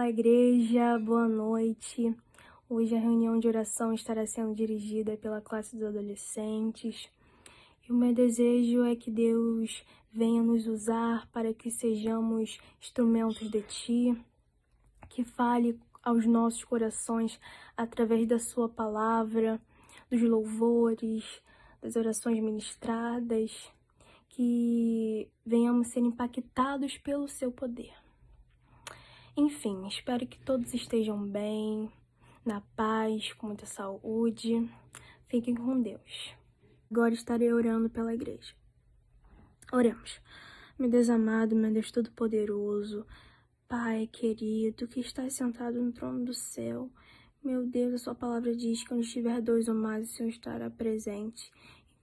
Olá, igreja, boa noite. Hoje a reunião de oração estará sendo dirigida pela classe dos adolescentes. E o meu desejo é que Deus venha nos usar para que sejamos instrumentos de Ti, que fale aos nossos corações através da Sua palavra, dos louvores, das orações ministradas, que venhamos ser impactados pelo Seu poder. Enfim, espero que todos estejam bem, na paz, com muita saúde. Fiquem com Deus. Agora estarei orando pela igreja. Oremos. Meu Deus amado, meu Deus todo-poderoso, Pai querido, que estás sentado no trono do céu. Meu Deus, a sua palavra diz que onde estiver dois ou mais, o Senhor estará presente.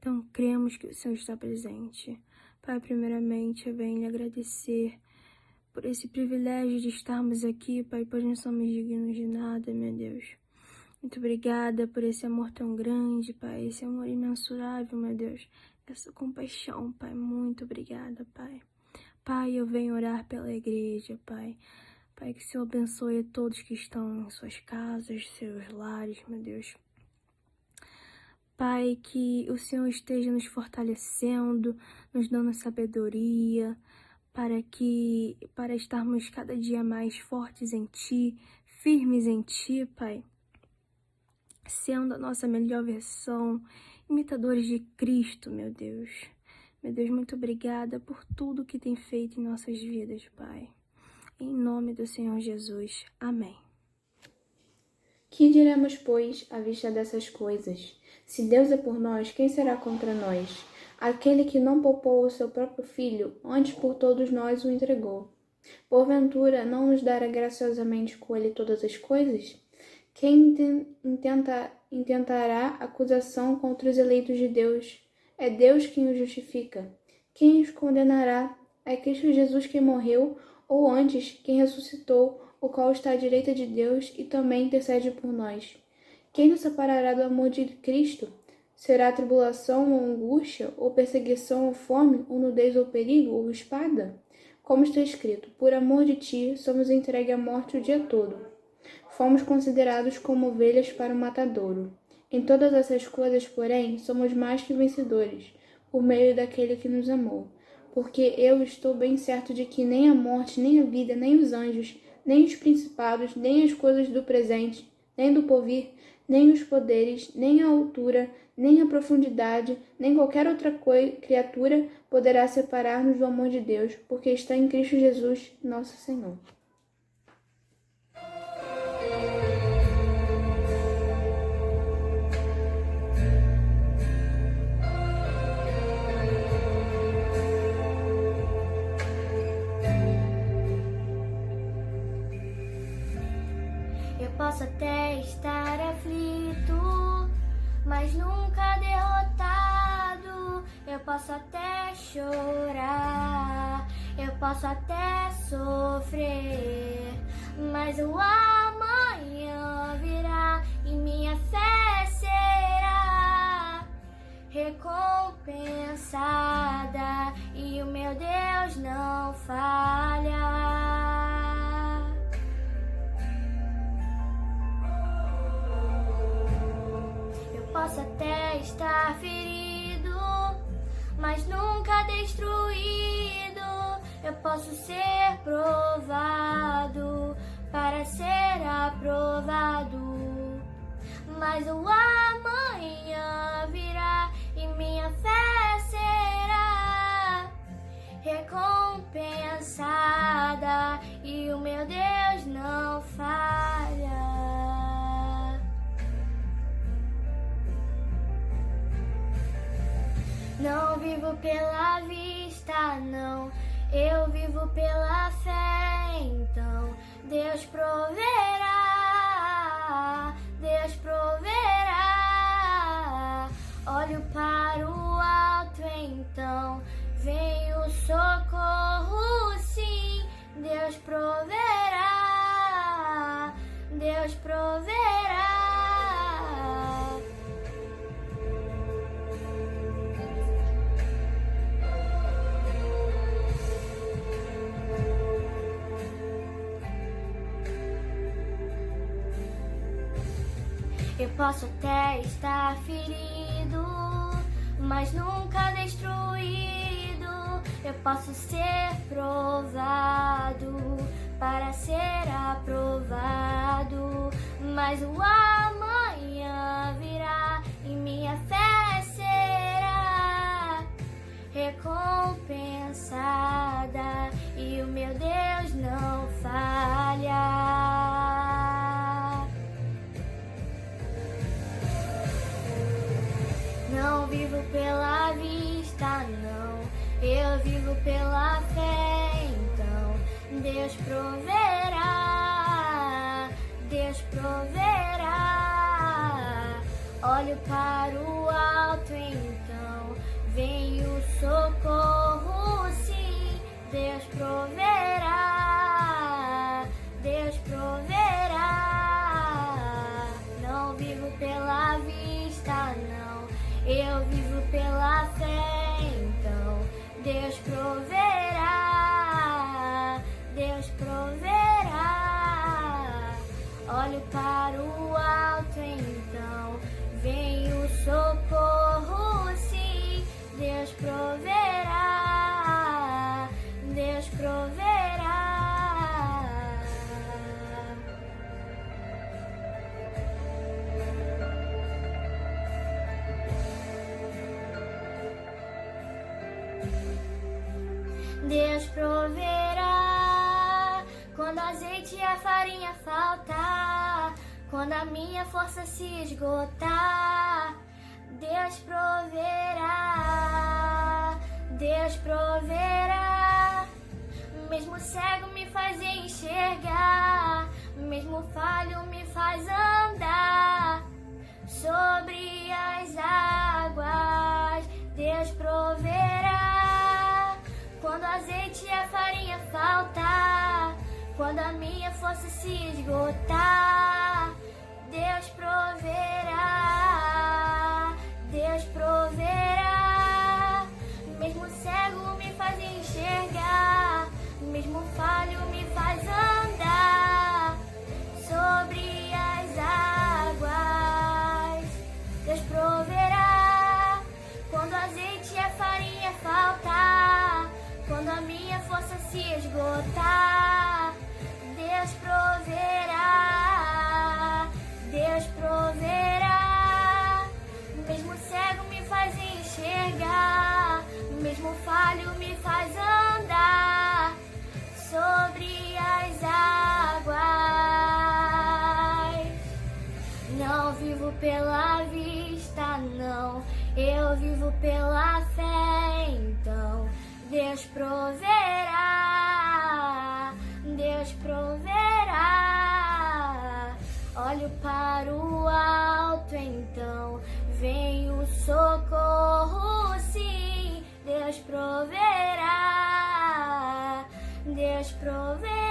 Então, cremos que o Senhor está presente. Pai, primeiramente, eu venho lhe agradecer por esse privilégio de estarmos aqui, Pai, pois não somos dignos de nada, meu Deus. Muito obrigada por esse amor tão grande, Pai, esse amor imensurável, meu Deus. Essa compaixão, Pai, muito obrigada, Pai. Pai, eu venho orar pela igreja, Pai. Pai, que o Senhor abençoe a todos que estão em suas casas, seus lares, meu Deus. Pai, que o Senhor esteja nos fortalecendo, nos dando sabedoria, para estarmos cada dia mais fortes em Ti, firmes em Ti, Pai, sendo a nossa melhor versão, imitadores de Cristo, meu Deus. Meu Deus, muito obrigada por tudo que tem feito em nossas vidas, Pai. Em nome do Senhor Jesus. Amém. Que diremos, pois, à vista dessas coisas? Se Deus é por nós, quem será contra nós? Aquele que não poupou o seu próprio filho, antes por todos nós o entregou. Porventura, não nos dará graciosamente com ele todas as coisas? Quem intentará acusação contra os eleitos de Deus? É Deus quem os justifica. Quem os condenará? É Cristo Jesus quem morreu, ou antes, quem ressuscitou, o qual está à direita de Deus e também intercede por nós. Quem nos separará do amor de Cristo? Será tribulação ou angústia, ou perseguição ou fome, ou nudez ou perigo, ou espada? Como está escrito, por amor de ti somos entregues à morte o dia todo. Fomos considerados como ovelhas para o matadouro. Em todas essas coisas, porém, somos mais que vencedores, por meio daquele que nos amou. Porque eu estou bem certo de que nem a morte, nem a vida, nem os anjos, nem os principados, nem as coisas do presente, nem do porvir, nem os poderes, nem a altura, nem a profundidade, nem qualquer outra criatura poderá separar-nos do amor de Deus, porque está em Cristo Jesus, nosso Senhor. Eu posso até estar aflito, mas nunca derrotado. Eu posso até chorar, eu posso até sofrer, mas o amanhã virá e minha fé será recompensada e o meu Deus não falha. Posso até estar ferido, mas nunca destruído. Eu posso ser provado para ser aprovado, mas o amanhã virá e minha fé será recompensada e o meu Deus não falha. Não vivo pela vista, não, eu vivo pela fé. Então Deus proverá, Deus proverá. Olho para o alto, então vem o socorro, sim. Deus proverá, Deus proverá. Eu posso até estar ferido, mas nunca destruído. Eu posso ser provado para ser aprovado, mas o amanhã virá e minha fé será recompensada e o meu Deus não falha. Não vivo pela vista, não, eu vivo pela fé. Então Deus proverá, Deus proverá. Olho para o alto, então vem o socorro, sim. Deus proverá, Deus proverá. Não vivo pela vista, não, eu vivo pela fé. Então Deus proverá, Deus proverá. Olho para o alto, então vem o socorro, sim. Deus proverá, Deus proverá. Deus proverá quando o azeite e a farinha faltar, quando a minha força se esgotar. Deus proverá, Deus proverá. Mesmo cego me faz enxergar, mesmo falho me faz andar sobre as águas. Deus proverá quando o azeite e a farinha faltar, quando a minha força se esgotar. Deus proverá, Deus proverá. Mesmo cego me faz enxergar, mesmo falho me faz andar sobre as águas. Deus proverá quando o azeite e a farinha faltar, quando a minha força se esgotar. Deus proverá, Deus proverá. Mesmo cego me faz enxergar, mesmo falho me faz andar sobre as águas. Não vivo pela vista, não, eu vivo pela fé. Então Deus proverá, Deus proverá. Olho para o alto, então vem o socorro, sim. Deus proverá, Deus proverá.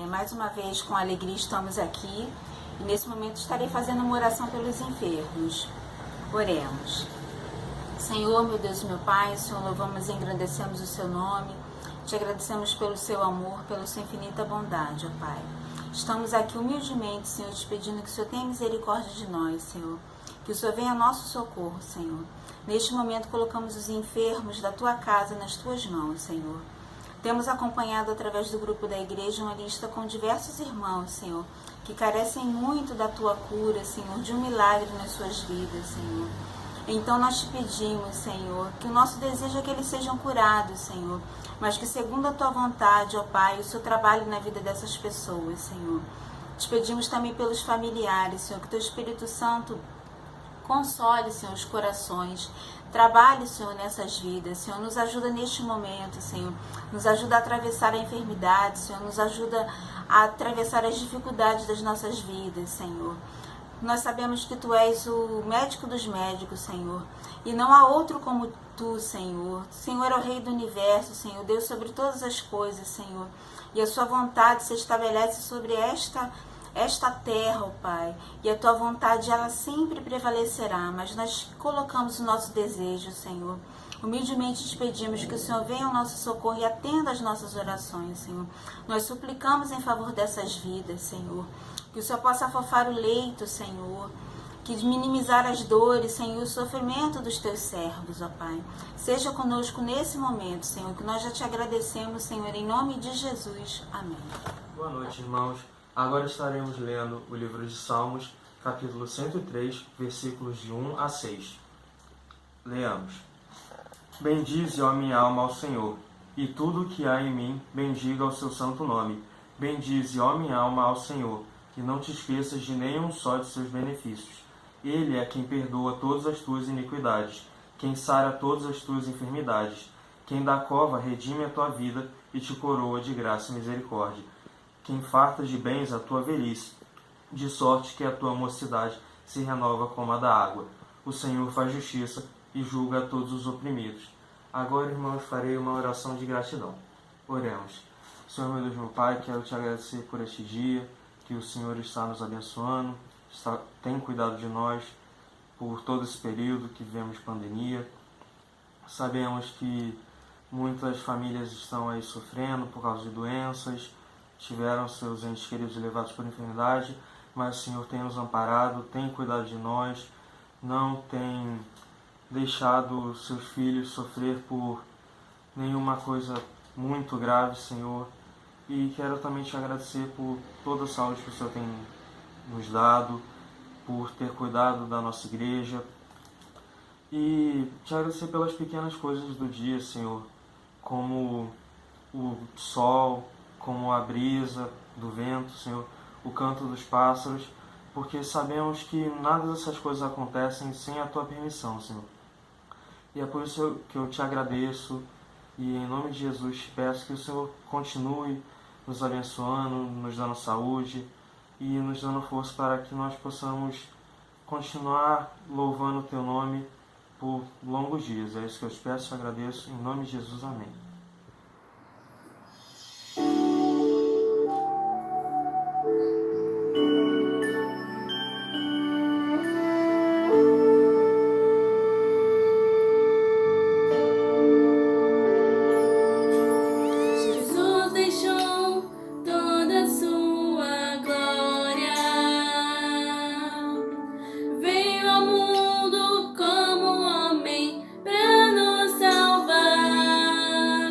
Mais uma vez, com alegria, estamos aqui e nesse momento estarei fazendo uma oração pelos enfermos. Oremos. Senhor, meu Deus e meu Pai, Senhor, louvamos e engrandecemos o seu nome, te agradecemos pelo seu amor, pela sua infinita bondade, ó Pai. Estamos aqui humildemente, Senhor, te pedindo que o Senhor tenha misericórdia de nós, Senhor, que o Senhor venha ao nosso socorro, Senhor. Neste momento colocamos os enfermos da tua casa nas tuas mãos, Senhor. Temos acompanhado através do grupo da igreja uma lista com diversos irmãos, Senhor, que carecem muito da tua cura, Senhor, de um milagre nas suas vidas, Senhor. Então nós te pedimos, Senhor, que o nosso desejo é que eles sejam curados, Senhor, mas que segundo a tua vontade, ó Pai, o Senhor trabalhe na vida dessas pessoas, Senhor. Te pedimos também pelos familiares, Senhor, que teu Espírito Santo console, Senhor, os corações. Trabalhe, Senhor, nessas vidas. Senhor, nos ajuda neste momento, Senhor. Nos ajuda a atravessar a enfermidade, Senhor. Nos ajuda a atravessar as dificuldades das nossas vidas, Senhor. Nós sabemos que Tu és o médico dos médicos, Senhor. E não há outro como Tu, Senhor. Senhor é o Rei do Universo, Senhor. Deus sobre todas as coisas, Senhor. e a sua vontade se estabelece sobre esta terra, ó Pai, e a tua vontade ela sempre prevalecerá, mas nós colocamos o nosso desejo, Senhor. Humildemente te pedimos que o Senhor venha ao nosso socorro e atenda as nossas orações, Senhor. Nós suplicamos em favor dessas vidas, Senhor, que o Senhor possa afofar o leito, Senhor, que minimizar as dores, Senhor, o sofrimento dos teus servos, ó Pai. Seja conosco nesse momento, Senhor, que nós já te agradecemos, Senhor, em nome de Jesus. Amém. Boa noite, irmãos. Agora estaremos lendo o livro de Salmos, capítulo 103, versículos de 1 a 6. Leamos. Bendize, ó minha alma, ao Senhor, e tudo o que há em mim, bendiga o seu santo nome. Bendize, ó minha alma, ao Senhor, e não te esqueças de nenhum só de seus benefícios. Ele é quem perdoa todas as tuas iniquidades, quem sara todas as tuas enfermidades, quem da cova redime a tua vida e te coroa de graça e misericórdia, quem farta de bens a tua velhice, de sorte que a tua mocidade se renova como a da água. O Senhor faz justiça e julga a todos os oprimidos. Agora, irmãos, farei uma oração de gratidão. Oremos. Senhor, meu Deus, meu Pai, quero te agradecer por este dia, que o Senhor está nos abençoando, tem cuidado de nós por todo esse período que vivemos de pandemia. Sabemos que muitas famílias estão aí sofrendo por causa de doenças, tiveram seus entes queridos levados por enfermidade, mas o Senhor tem nos amparado, tem cuidado de nós, não tem deixado seus filhos sofrer por nenhuma coisa muito grave, Senhor. E quero também te agradecer por toda a saúde que o Senhor tem nos dado, por ter cuidado da nossa igreja. E te agradecer pelas pequenas coisas do dia, Senhor, como o sol, como a brisa do vento, Senhor, o canto dos pássaros, porque sabemos que nada dessas coisas acontecem sem a tua permissão, Senhor. E é por isso que eu te agradeço e em nome de Jesus te peço que o Senhor continue nos abençoando, nos dando saúde e nos dando força para que nós possamos continuar louvando o teu nome por longos dias. É isso que eu te peço e agradeço em nome de Jesus. Amém. Veio ao mundo como homem pra nos salvar.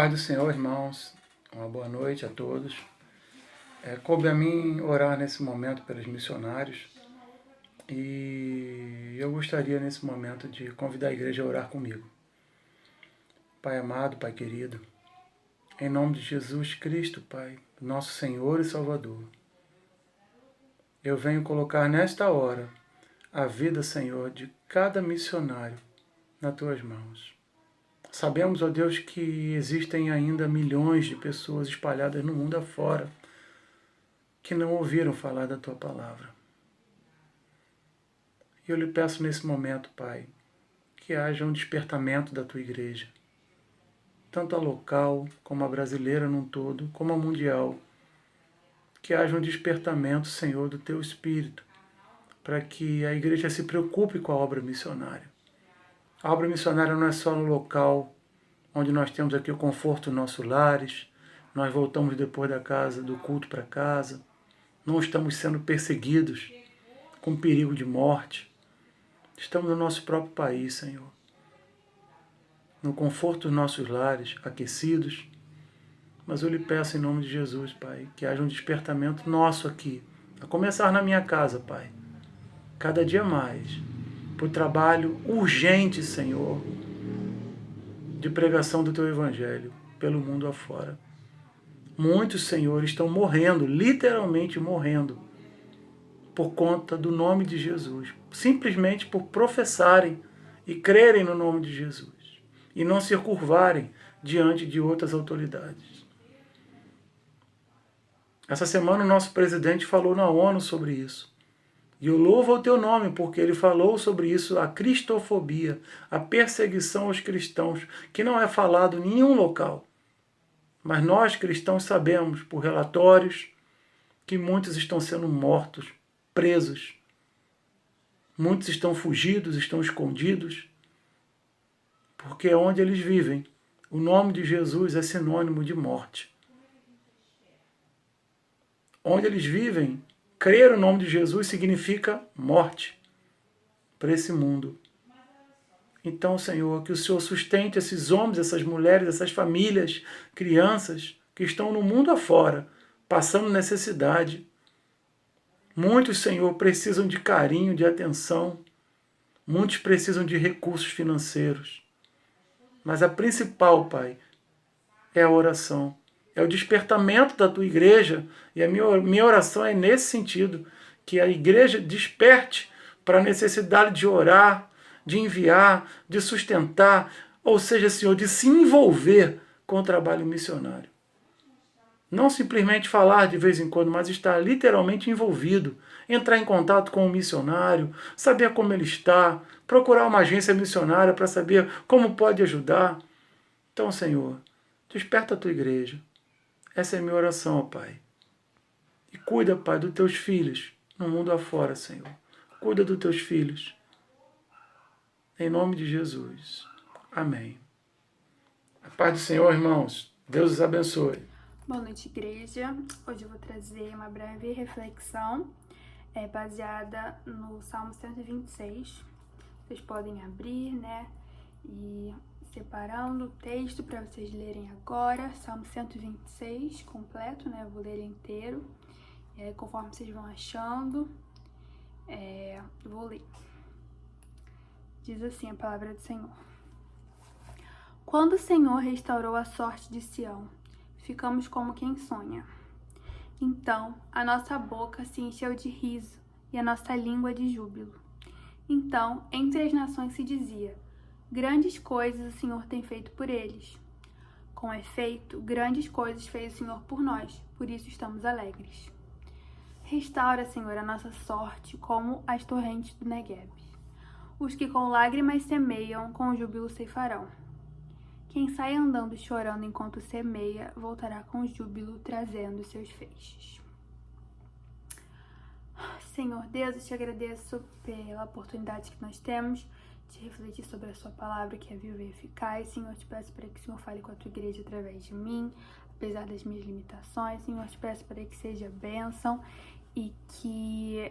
Paz do Senhor, irmãos. Uma boa noite a todos. Coube a mim orar nesse momento pelos missionários e eu gostaria nesse momento de convidar a igreja a orar comigo. Pai amado, Pai querido, em nome de Jesus Cristo, Pai, nosso Senhor e Salvador, eu venho colocar nesta hora a vida, Senhor, de cada missionário nas Tuas mãos. Sabemos, ó Deus, que existem ainda milhões de pessoas espalhadas no mundo afora que não ouviram falar da Tua palavra. E eu lhe peço nesse momento, Pai, que haja um despertamento da Tua igreja, tanto a local, como a brasileira num todo, como a mundial. Que haja um despertamento, Senhor, do Teu Espírito, para que a igreja se preocupe com a obra missionária. A obra missionária não é só no local onde nós temos aqui o conforto dos nossos lares, nós voltamos depois do culto para casa, não estamos sendo perseguidos com perigo de morte. Estamos no nosso próprio país, Senhor, no conforto dos nossos lares, aquecidos. Mas eu lhe peço em nome de Jesus, Pai, que haja um despertamento nosso aqui, a começar na minha casa, Pai, cada dia mais, para o trabalho urgente, Senhor, de pregação do Teu Evangelho pelo mundo afora. Muitos, Senhor, estão morrendo, literalmente morrendo, por conta do nome de Jesus, simplesmente por professarem e crerem no nome de Jesus, e não se curvarem diante de outras autoridades. Essa semana o nosso presidente falou na ONU sobre isso. E eu louvo o Teu nome, porque ele falou sobre isso, a cristofobia, a perseguição aos cristãos, que não é falado em nenhum local. Mas nós cristãos sabemos, por relatórios, que muitos estão sendo mortos, presos. Muitos estão fugidos, estão escondidos, porque onde eles vivem, o nome de Jesus é sinônimo de morte. Onde eles vivem, crer no nome de Jesus significa morte para esse mundo. Então, Senhor, que o Senhor sustente esses homens, essas mulheres, essas famílias, crianças que estão no mundo afora, passando necessidade. Muitos, Senhor, precisam de carinho, de atenção. Muitos precisam de recursos financeiros. Mas a principal, Pai, é a oração. É o despertamento da Tua igreja, e a minha oração é nesse sentido, que a igreja desperte para a necessidade de orar, de enviar, de sustentar, ou seja, Senhor, de se envolver com o trabalho missionário. Não simplesmente falar de vez em quando, mas estar literalmente envolvido, entrar em contato com o missionário, saber como ele está, procurar uma agência missionária para saber como pode ajudar. Então, Senhor, desperta a Tua igreja. Essa é a minha oração, ó Pai. E cuida, Pai, dos Teus filhos no mundo afora, Senhor. Cuida dos Teus filhos. Em nome de Jesus. Amém. A paz do Senhor, irmãos. Deus os abençoe. Boa noite, igreja. Hoje eu vou trazer uma breve reflexão baseada no Salmo 126. Vocês podem abrir, né? E separando o texto para vocês lerem agora. Salmo 126, completo, né? Eu vou ler ele inteiro. E aí, conforme vocês vão achando, eu vou ler. Diz assim a palavra do Senhor. Quando o Senhor restaurou a sorte de Sião, ficamos como quem sonha. Então, a nossa boca se encheu de riso e a nossa língua de júbilo. Então, entre as nações se dizia: grandes coisas o Senhor tem feito por eles. Com efeito, grandes coisas fez o Senhor por nós, por isso estamos alegres. Restaura, Senhor, a nossa sorte como as torrentes do Negueb. Os que com lágrimas semeiam, com júbilo ceifarão. Quem sai andando chorando enquanto semeia, voltará com júbilo, trazendo seus feixes. Senhor Deus, eu te agradeço pela oportunidade que nós temos de refletir sobre a sua palavra, que é viva e eficaz. Senhor, eu te peço para que o Senhor fale com a tua igreja através de mim, apesar das minhas limitações. Senhor, eu te peço para que seja bênção e que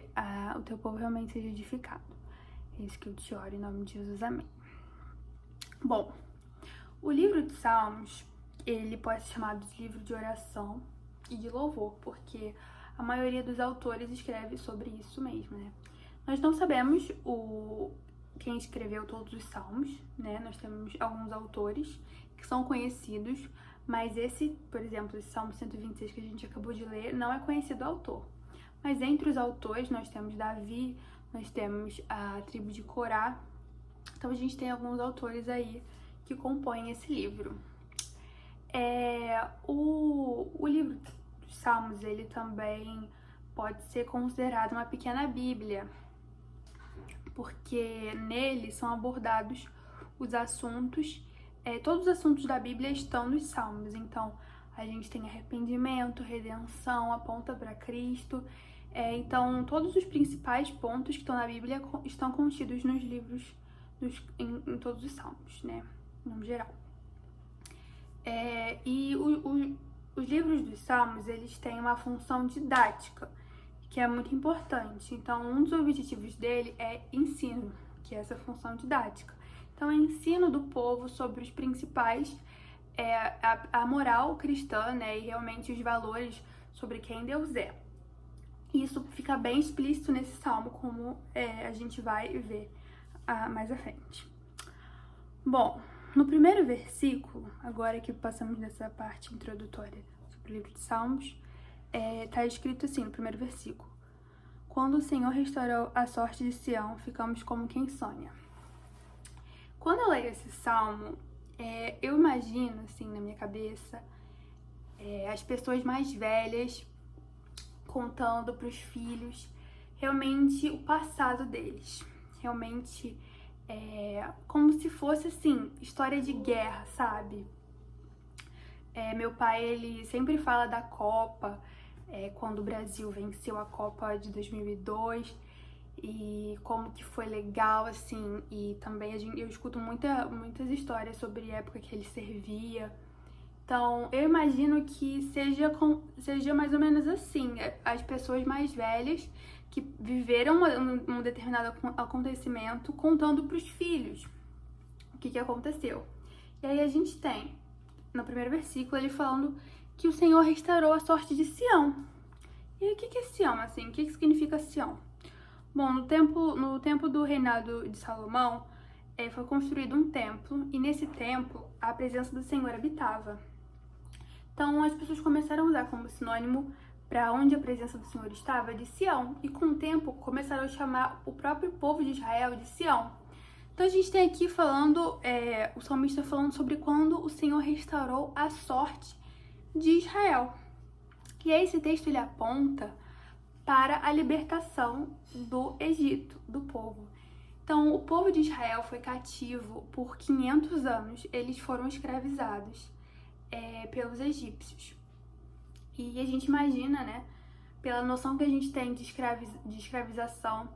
o teu povo realmente seja edificado. É isso que eu te oro, em nome de Jesus, amém. Bom, o livro de Salmos, ele pode ser chamado de livro de oração e de louvor, porque a maioria dos autores escreve sobre isso mesmo, né? Nós não sabemos quem escreveu todos os salmos, né? Nós temos alguns autores que são conhecidos, mas esse, por exemplo, esse Salmo 126 que a gente acabou de ler, não é conhecido o autor. Mas entre os autores nós temos Davi, nós temos a tribo de Corá, então a gente tem alguns autores aí que compõem esse livro. O livro dos Salmos, ele também pode ser considerado uma pequena Bíblia, porque nele são abordados os assuntos, todos os assuntos da Bíblia estão nos Salmos. Então, a gente tem arrependimento, redenção, aponta para Cristo. Então, todos os principais pontos que estão na Bíblia estão contidos nos livros, em todos os Salmos, né, no geral. Os livros dos Salmos, eles têm uma função didática, que é muito importante. Então, um dos objetivos dele é ensino, que é essa função didática. Então, é ensino do povo sobre os principais, a moral cristã, né, e realmente os valores sobre quem Deus é. Isso fica bem explícito nesse salmo, como a gente vai ver mais à frente. Bom, no primeiro versículo, agora que passamos dessa parte introdutória sobre o livro de Salmos, está escrito assim no primeiro versículo: quando o Senhor restaurou a sorte de Sião, ficamos como quem sonha. Quando eu leio esse salmo, eu imagino, assim, na minha cabeça, as pessoas mais velhas contando para os filhos realmente o passado deles. Realmente, como se fosse, assim, história de guerra, sabe? Meu pai, ele sempre fala da Copa, quando o Brasil venceu a Copa de 2002, e como que foi legal, assim, e também eu escuto muitas histórias sobre a época que ele servia. Então, eu imagino que seja mais ou menos assim, as pessoas mais velhas que viveram um determinado acontecimento contando para os filhos o que aconteceu. E aí a gente tem, no primeiro versículo, ele falando que o Senhor restaurou a sorte de Sião. E o que é Sião, assim? O que significa Sião? Bom, no tempo do reinado de Salomão, foi construído um templo, e nesse templo a presença do Senhor habitava. Então as pessoas começaram a usar como sinônimo para onde a presença do Senhor estava de Sião, e com o tempo começaram a chamar o próprio povo de Israel de Sião. Então a gente tem aqui falando, o salmista falando sobre quando o Senhor restaurou a sorte de Israel. E aí esse texto ele aponta para a libertação do Egito, do povo. Então, o povo de Israel foi cativo por 500 anos, eles foram escravizados pelos egípcios. E a gente imagina, né, pela noção que a gente tem de escravização,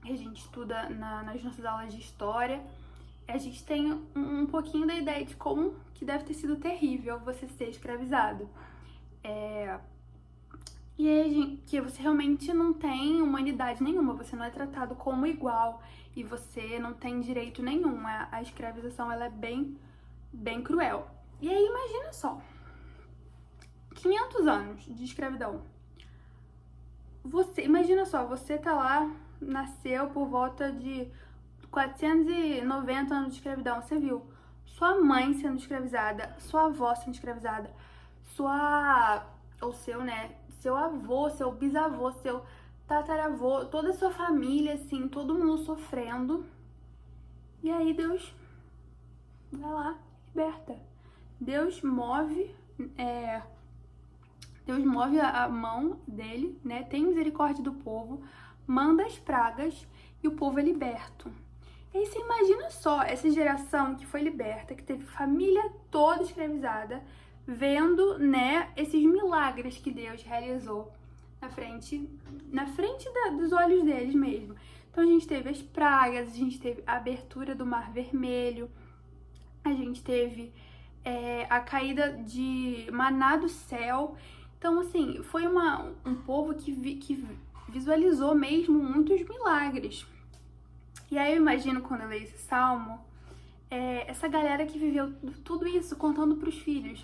que a gente estuda nas nossas aulas de história, a gente tem um pouquinho da ideia de como que deve ter sido terrível você ser escravizado. E aí, que você realmente não tem humanidade nenhuma, você não é tratado como igual e você não tem direito nenhum. A escravização, ela é bem, bem cruel. E aí, imagina só, 500 anos de escravidão. Imagina só, você tá lá, nasceu por volta de 490 anos de escravidão, você viu sua mãe sendo escravizada, sua avó sendo escravizada, seu avô, seu bisavô, seu tataravô, toda a sua família, assim, todo mundo sofrendo. E aí Deus vai lá, liberta. Deus move a mão dele, né? Tem misericórdia do povo, manda as pragas e o povo é liberto. E aí você imagina só essa geração que foi liberta, que teve família toda escravizada, vendo, né, esses milagres que Deus realizou na frente dos olhos deles mesmo. Então a gente teve as pragas, a gente teve a abertura do Mar Vermelho, a gente teve a caída de maná do céu. Então, assim, foi um povo que visualizou mesmo muitos milagres. E aí eu imagino, quando eu leio esse salmo, essa galera que viveu tudo isso contando para os filhos.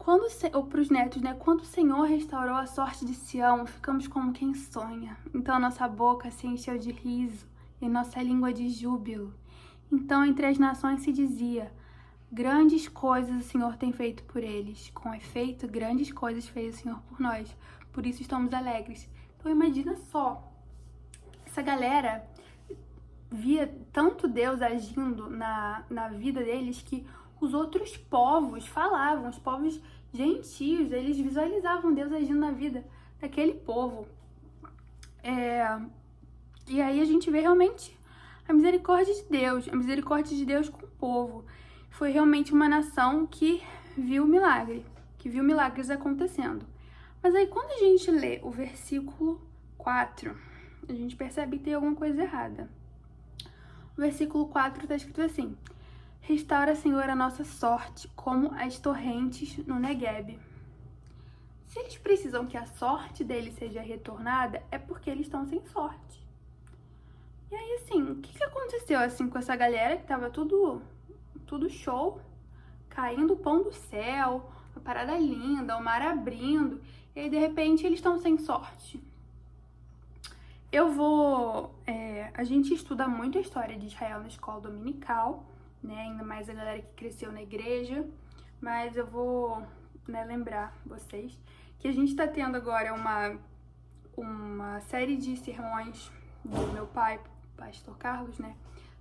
ou para os netos, né? Quando o Senhor restaurou a sorte de Sião, ficamos como quem sonha. Então a nossa boca se encheu de riso e nossa língua de júbilo. Então entre as nações se dizia: grandes coisas o Senhor tem feito por eles. Com efeito, grandes coisas fez o Senhor por nós. Por isso estamos alegres. Então imagina só, essa galera via tanto Deus agindo na vida deles que os outros povos falavam, os povos gentios, eles visualizavam Deus agindo na vida daquele povo. E aí a gente vê realmente a misericórdia de Deus com o povo. Foi realmente uma nação que viu milagre, que viu milagres acontecendo. Mas aí quando a gente lê o versículo 4, a gente percebe que tem alguma coisa errada. O versículo 4 está escrito assim: restaura, Senhor, a nossa sorte, como as torrentes no Neguebe. Se eles precisam que a sorte deles seja retornada, é porque eles estão sem sorte. E aí, assim, o que aconteceu assim com essa galera que tava tudo show, caindo o pão do céu, uma parada linda, o mar abrindo, e aí de repente eles estão sem sorte? A gente estuda muito a história de Israel na escola dominical, né? Ainda mais a galera que cresceu na igreja, mas eu vou, lembrar vocês que a gente está tendo agora uma série de sermões do meu pai, pastor Carlos, né?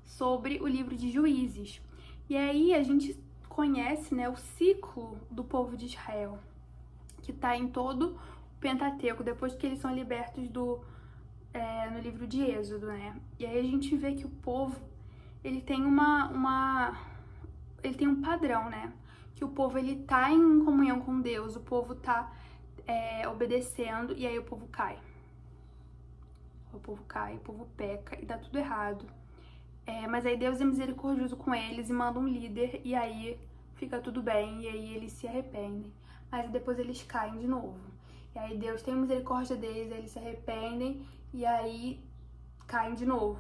Sobre o livro de Juízes. E aí a gente conhece, né, o ciclo do povo de Israel, que está em todo o Pentateuco, depois que eles são libertos no livro de Êxodo, né? E aí a gente vê que o povo, ele tem ele tem um padrão, né? Que o povo, ele tá em comunhão com Deus, o povo tá obedecendo, e aí o povo cai. O povo peca e dá tudo errado. Mas aí Deus é misericordioso com eles e manda um líder, e aí fica tudo bem, e aí eles se arrependem. Mas depois eles caem de novo. E aí Deus tem misericórdia deles, eles se arrependem, e aí caem de novo.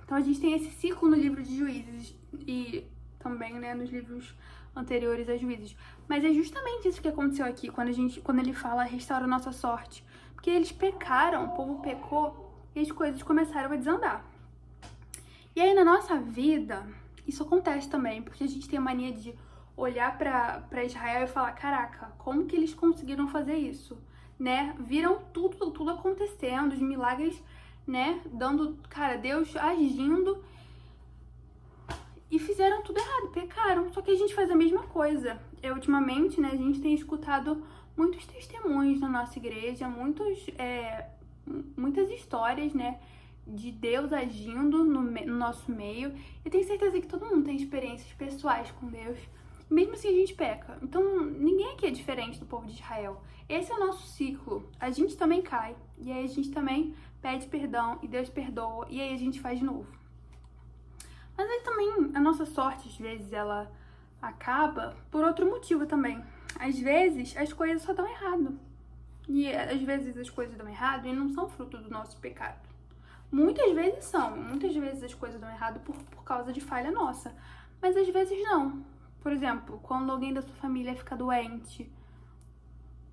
Então a gente tem esse ciclo no livro de Juízes e também, né, nos livros anteriores a Juízes. Mas é justamente isso que aconteceu aqui, quando ele fala restaura a nossa sorte. Porque eles pecaram, o povo pecou, e as coisas começaram a desandar. E aí na nossa vida, isso acontece também, porque a gente tem a mania de olhar pra Israel e falar: caraca, como que eles conseguiram fazer isso? Né? Viram tudo acontecendo, os milagres, né? Deus agindo, e fizeram tudo errado, pecaram. Só que a gente faz a mesma coisa. Ultimamente, né, a gente tem escutado muitos testemunhos na nossa igreja, muitas histórias, né, de Deus agindo no nosso meio. E tenho certeza que todo mundo tem experiências pessoais com Deus, mesmo assim a gente peca. Então ninguém aqui é diferente do povo de Israel. Esse é o nosso ciclo. A gente também cai, e aí a gente também pede perdão, e Deus perdoa, e aí a gente faz de novo. Mas aí também a nossa sorte, às vezes, ela acaba por outro motivo também. Às vezes as coisas só dão errado. E às vezes as coisas dão errado e não são fruto do nosso pecado. Muitas vezes são. Muitas vezes as coisas dão errado por causa de falha nossa. Mas às vezes não. Por exemplo, quando alguém da sua família fica doente,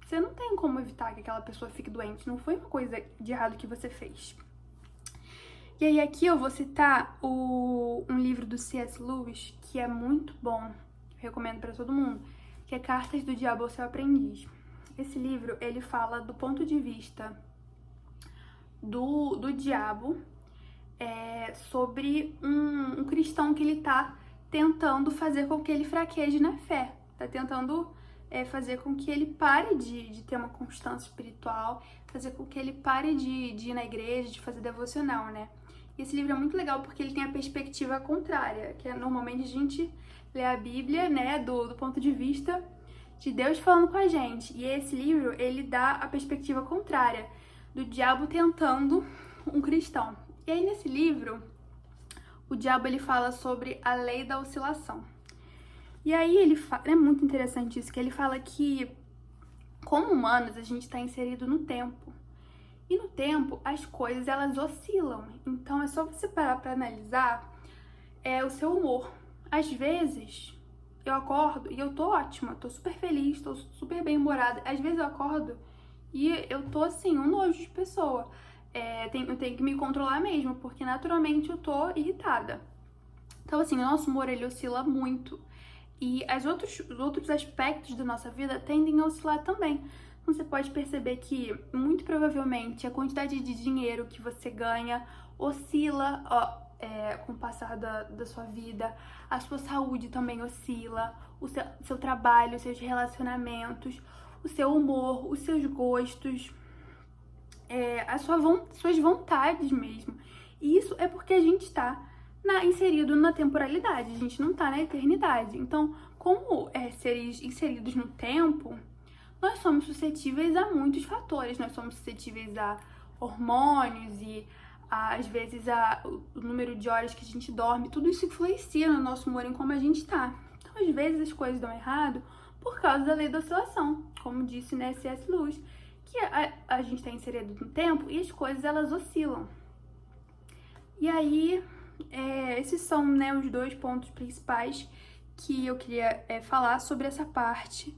você não tem como evitar que aquela pessoa fique doente. Não foi uma coisa de errado que você fez. E aí aqui eu vou citar um livro do C.S. Lewis, que é muito bom, recomendo para todo mundo, que é Cartas do Diabo ao Seu Aprendiz. Esse livro, ele fala do ponto de vista do diabo, sobre um cristão que ele tá tentando fazer com que ele fraqueje na fé, tá tentando fazer com que ele pare de ter uma constância espiritual, fazer com que ele pare de ir na igreja, de fazer devocional, né? E esse livro é muito legal porque ele tem a perspectiva contrária, que normalmente a gente lê a Bíblia, né, do ponto de vista de Deus falando com a gente. E esse livro, ele dá a perspectiva contrária, do diabo tentando um cristão. E aí nesse livro, o diabo, ele fala sobre a lei da oscilação. E aí ele fala, é muito interessante isso, que ele fala que, como humanos, a gente está inserido no tempo. E no tempo, as coisas, elas oscilam. Então, é só você parar para analisar o seu humor. Às vezes, eu acordo e eu tô ótima, tô super feliz, tô super bem-humorada. Às vezes eu acordo e eu tô assim, um nojo de pessoa. Eu tenho que me controlar mesmo, porque naturalmente eu tô irritada. Então assim, o nosso humor ele oscila muito. E os outros aspectos da nossa vida tendem a oscilar também. Então, você pode perceber que, muito provavelmente, a quantidade de dinheiro que você ganha oscila com o passar da sua vida. A sua saúde também oscila. O seu trabalho, os seus relacionamentos, o seu humor, os seus gostos, suas vontades mesmo. E isso é porque a gente está inserido na temporalidade, a gente não tá na eternidade. Então, como seres inseridos no tempo, nós somos suscetíveis a muitos fatores. Nós somos suscetíveis a hormônios e, às vezes, o número de horas que a gente dorme. Tudo isso influencia no nosso humor, em como a gente tá. Então, às vezes, as coisas dão errado por causa da lei da oscilação. Como disse, né, C.S. Lewis, que a gente tá inserido no tempo e as coisas, elas oscilam. E aí... esses são, né, os 2 pontos principais que eu queria falar sobre essa parte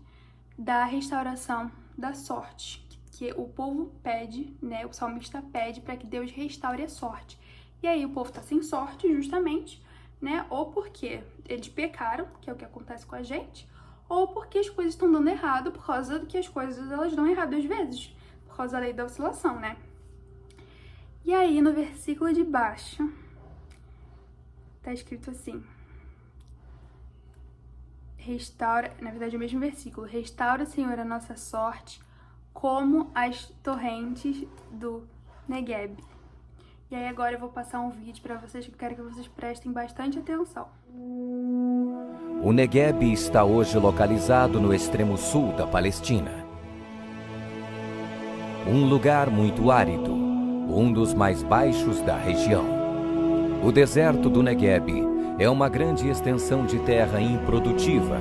da restauração da sorte, que o povo pede, né, o salmista pede para que Deus restaure a sorte. E aí o povo tá sem sorte justamente, né, ou porque eles pecaram, que é o que acontece com a gente, ou porque as coisas estão dando errado, por causa que as coisas elas dão errado às vezes, por causa da lei da oscilação, né. E aí no versículo de baixo tá escrito assim: restaura, na verdade é o mesmo versículo, restaura, Senhor, a nossa sorte como as torrentes do Negueb. E aí agora eu vou passar um vídeo para vocês, que eu quero que vocês prestem bastante atenção. O Negueb está hoje localizado no extremo sul da Palestina. Um lugar muito árido, um dos mais baixos da região. O deserto do Negueb é uma grande extensão de terra improdutiva.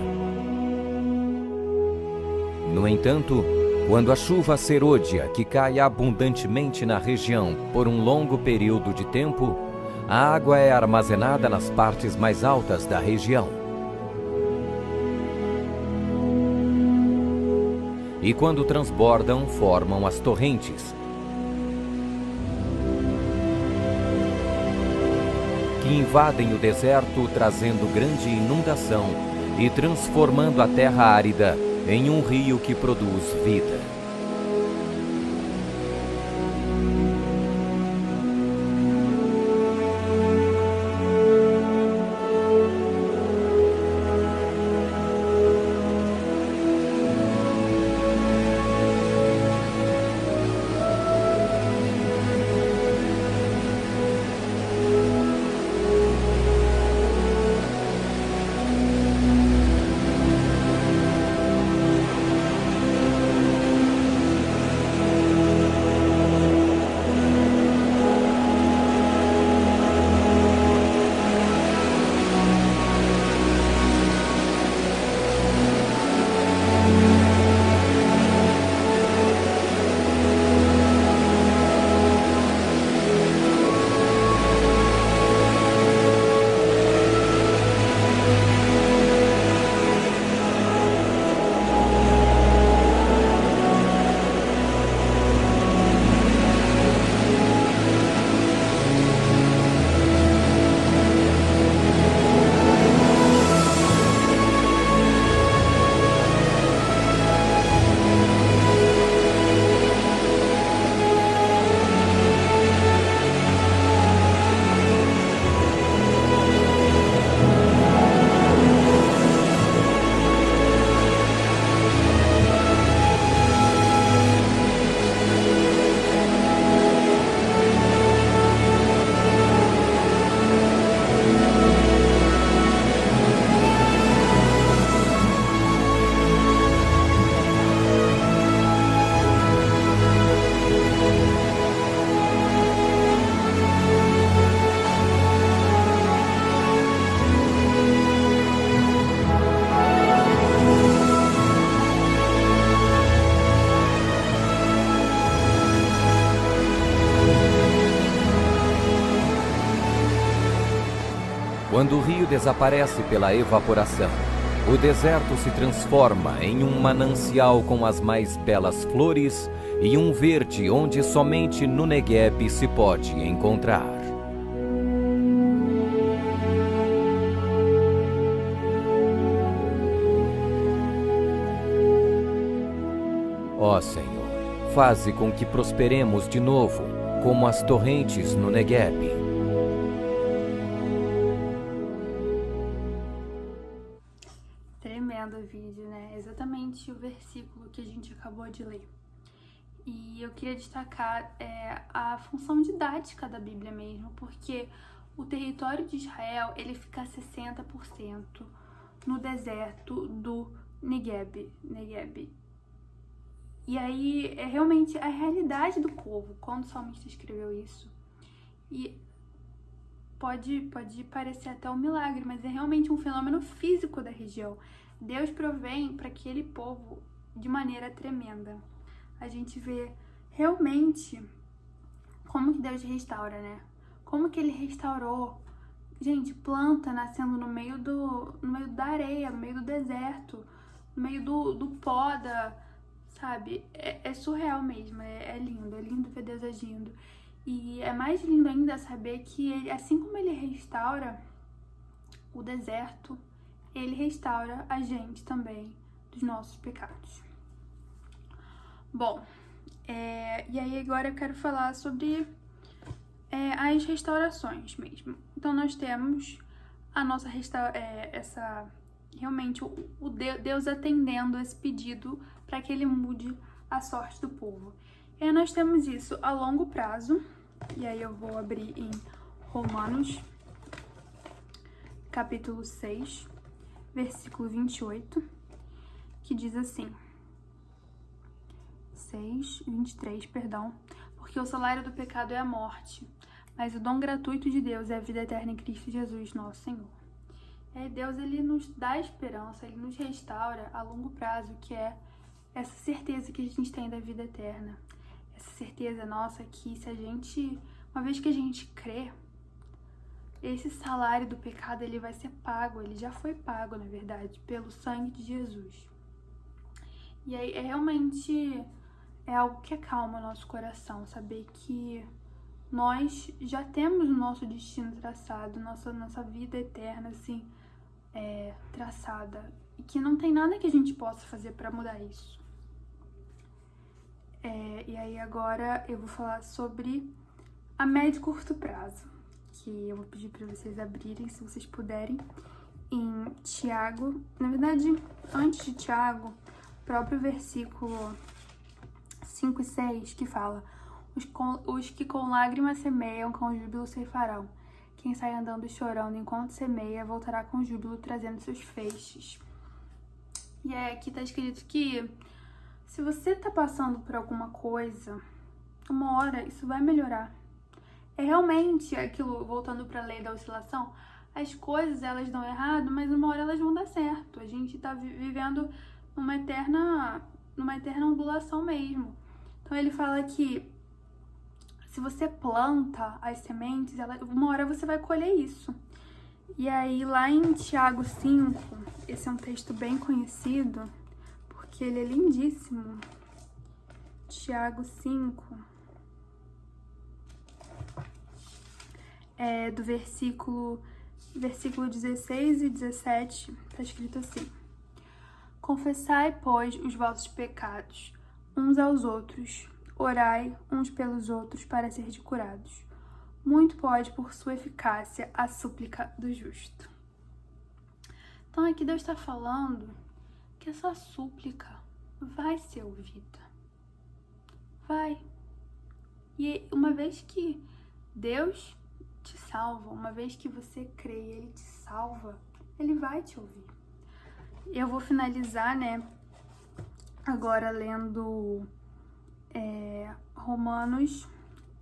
No entanto, quando a chuva serôdia, que cai abundantemente na região por um longo período de tempo, a água é armazenada nas partes mais altas da região. E quando transbordam, formam as torrentes, que invadem o deserto, trazendo grande inundação e transformando a terra árida em um rio que produz vida. Quando o rio desaparece pela evaporação o deserto se transforma em um manancial com as mais belas flores e um verde onde somente no Negueb se pode encontrar. Ó Senhor, faze com que prosperemos de novo, como as torrentes no Negueb. Tremendo o vídeo, né? Exatamente o versículo que a gente acabou de ler. E eu queria destacar a função didática da Bíblia mesmo, porque o território de Israel, ele fica a 60% no deserto do Negueb. E aí é realmente a realidade do povo, quando o salmista escreveu isso. E pode parecer até um milagre, mas é realmente um fenômeno físico da região. Deus provém para aquele povo de maneira tremenda. A gente vê realmente como que Deus restaura, né? Como que ele restaurou. Gente, planta nascendo no meio da areia, no meio do deserto, no meio do pó, sabe? É surreal mesmo, é lindo ver Deus agindo. E é mais lindo ainda saber que ele, assim como ele restaura o deserto, ele restaura a gente também dos nossos pecados. Bom, e aí agora eu quero falar sobre as restaurações mesmo. Então nós temos a nossa realmente o Deus atendendo esse pedido para que ele mude a sorte do povo. E aí nós temos isso a longo prazo, e aí eu vou abrir em Romanos, capítulo 6, versículo 28, que diz assim, 23, porque o salário do pecado é a morte, mas o dom gratuito de Deus é a vida eterna em Cristo Jesus, nosso Senhor. Deus, ele nos dá esperança, ele nos restaura a longo prazo, que é essa certeza que a gente tem da vida eterna. Essa certeza nossa que uma vez que a gente crê, esse salário do pecado, ele vai ser pago, ele já foi pago, na verdade, pelo sangue de Jesus. E aí, realmente algo que acalma o nosso coração, saber que nós já temos o nosso destino traçado, nossa vida eterna, assim, traçada, e que não tem nada que a gente possa fazer para mudar isso. E aí agora eu vou falar sobre a médio e curto prazo, que eu vou pedir para vocês abrirem, se vocês puderem, em Tiago. Na verdade, antes de Tiago, o próprio versículo 5 e 6, que fala: os que com lágrimas semeiam, com júbilo ceifarão. Quem sai andando e chorando enquanto semeia, voltará com júbilo, trazendo seus feixes. E aqui tá escrito que se você tá passando por alguma coisa, uma hora isso vai melhorar. Realmente aquilo, voltando para a lei da oscilação, as coisas elas dão errado, mas uma hora elas vão dar certo. A gente tá vivendo numa eterna ondulação mesmo. Então ele fala que se você planta as sementes, uma hora você vai colher isso. E aí lá em Tiago 5, esse é um texto bem conhecido, porque ele é lindíssimo. Tiago 5, do versículo 16 e 17, tá escrito assim: confessai, pois, os vossos pecados uns aos outros, orai uns pelos outros para serem curados. Muito pode, por sua eficácia, a súplica do justo. Então aqui Deus está falando que essa súplica vai ser ouvida. Vai. E uma vez que Deus te salva, uma vez que você crê e Ele te salva, Ele vai te ouvir. Eu vou finalizar, agora lendo Romanos,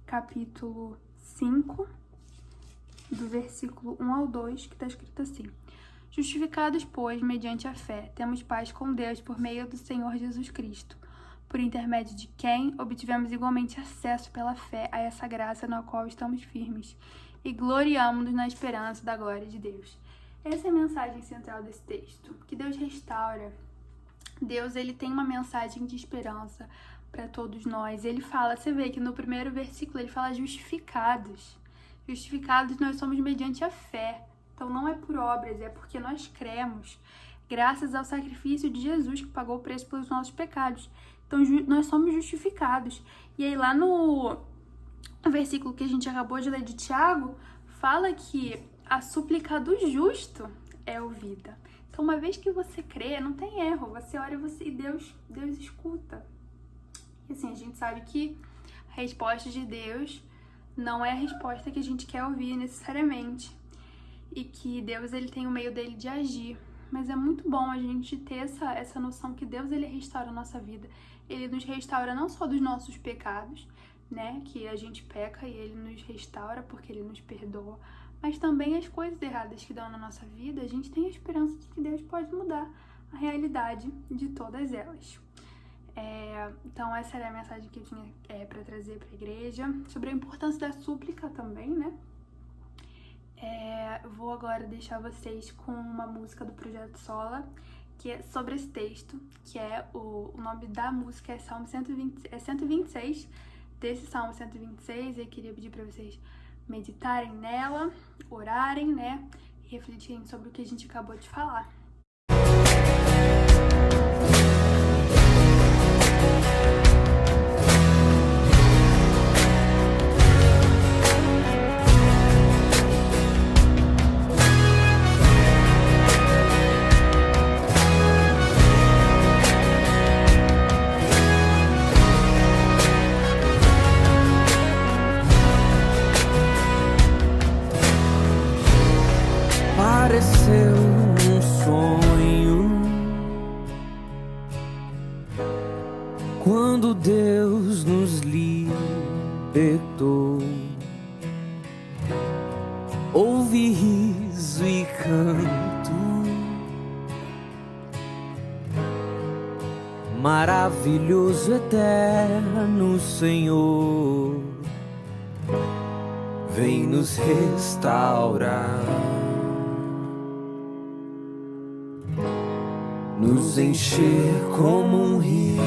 capítulo 5, do versículo 1 ao 2, que está escrito assim: justificados, pois, mediante a fé, temos paz com Deus por meio do Senhor Jesus Cristo, por intermédio de quem obtivemos igualmente acesso pela fé a essa graça na qual estamos firmes e gloriamo-nos na esperança da glória de Deus. Essa é a mensagem central desse texto, que Deus restaura. Deus, ele tem uma mensagem de esperança para todos nós. Ele fala, você vê que no primeiro versículo ele fala justificados. Justificados nós somos mediante a fé. Então não é por obras, é porque nós cremos, graças ao sacrifício de Jesus que pagou o preço pelos nossos pecados. Então nós somos justificados. E aí lá no versículo que a gente acabou de ler de Tiago, fala que a súplica do justo é ouvida. Então uma vez que você crê, não tem erro, você ora e Deus escuta. E assim, a gente sabe que a resposta de Deus não é a resposta que a gente quer ouvir necessariamente. E que Deus, ele tem o meio dele de agir. Mas é muito bom a gente ter essa noção que Deus, ele restaura a nossa vida. Ele nos restaura não só dos nossos pecados, né? Que a gente peca e ele nos restaura porque ele nos perdoa. Mas também as coisas erradas que dão na nossa vida, a gente tem a esperança de que Deus pode mudar a realidade de todas elas. Então essa era a mensagem que eu tinha para trazer para a igreja. Sobre a importância da súplica também, né? Vou agora deixar vocês com uma música do Projeto Sola, que é sobre esse texto, que é o nome da música é Salmo 126, desse Salmo 126, eu queria pedir para vocês meditarem nela, orarem, né, e refletirem sobre o que a gente acabou de falar. Pareceu um sonho quando Deus nos libertou. Ouvi riso e canto, maravilhoso, eterno Senhor, vem nos restaurar, nos encher como um rio.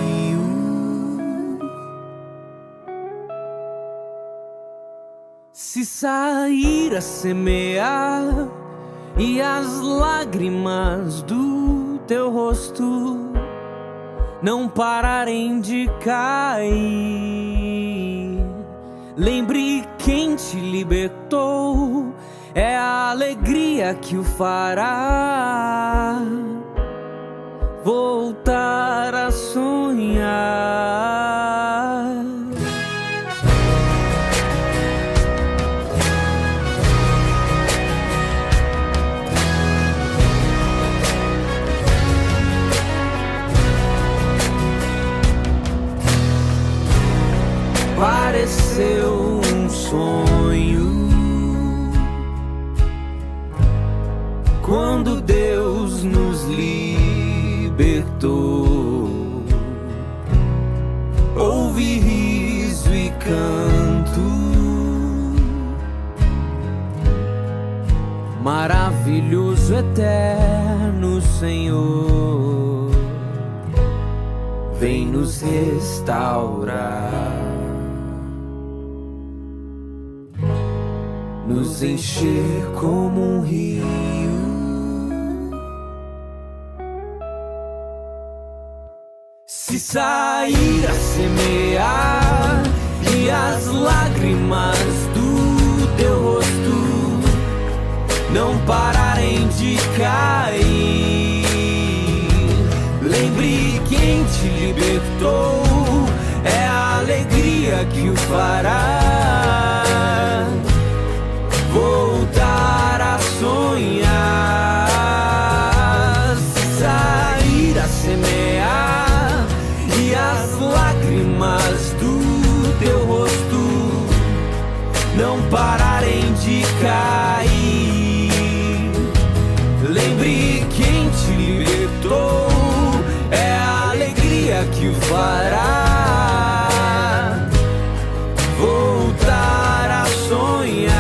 Se sair a semear e as lágrimas do teu rosto não pararem de cair, lembre quem te libertou, é a alegria que o fará voltar a sonhar. Pareceu um sonho quando Deus nos libertou. Ouvi riso e canto, maravilhoso, eterno Senhor, vem nos restaurar, nos encher como um rio. Se sair a semear e as lágrimas do teu rosto não pararem de cair, lembre quem te libertou, é a alegria que o fará voltar a sonhar. Se sair a semear e as lágrimas do teu rosto não pararem de cair, lembre quem te libertou, é a alegria que o fará voltar a sonhar.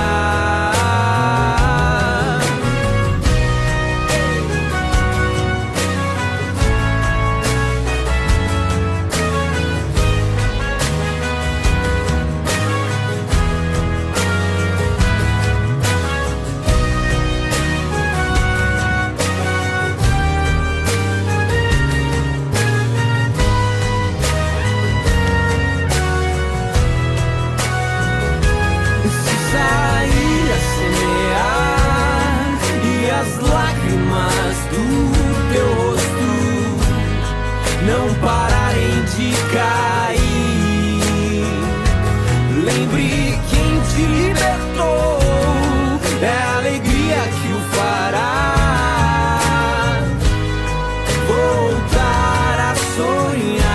Lembre quem te libertou, é a alegria que o fará voltar a sonhar.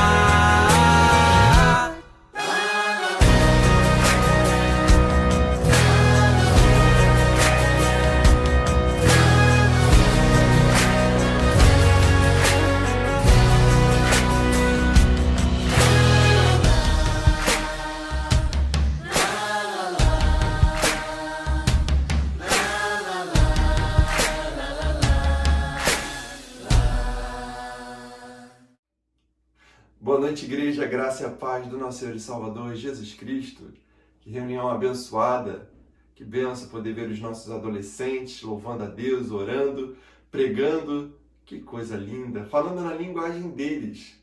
Boa noite, igreja, graça e a paz do nosso Senhor e Salvador Jesus Cristo. Que reunião abençoada, que benção poder ver os nossos adolescentes louvando a Deus, orando, pregando, que coisa linda, falando na linguagem deles.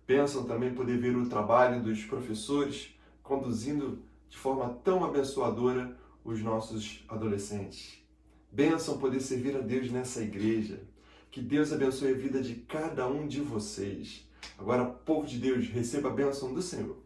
Benção também poder ver o trabalho dos professores conduzindo de forma tão abençoadora os nossos adolescentes. Benção poder servir a Deus nessa igreja. Que Deus abençoe a vida de cada um de vocês. Agora, povo de Deus, receba a bênção do Senhor.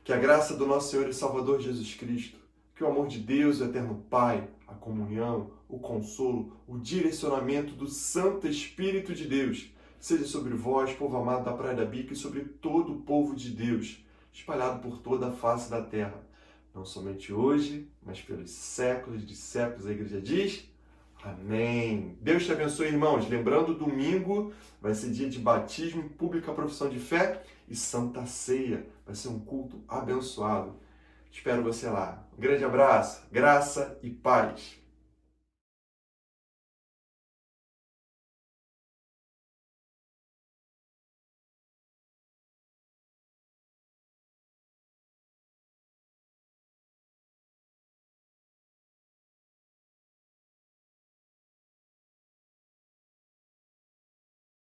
Que a graça do nosso Senhor e Salvador Jesus Cristo, que o amor de Deus, o eterno Pai, a comunhão, o consolo, o direcionamento do Santo Espírito de Deus, seja sobre vós, povo amado da Praia da Bica, e sobre todo o povo de Deus, espalhado por toda a face da terra. Não somente hoje, mas pelos séculos de séculos, a igreja diz... Amém. Deus te abençoe, irmãos. Lembrando, domingo vai ser dia de batismo, pública profissão de fé e Santa Ceia. Vai ser um culto abençoado. Espero você lá. Um grande abraço, graça e paz.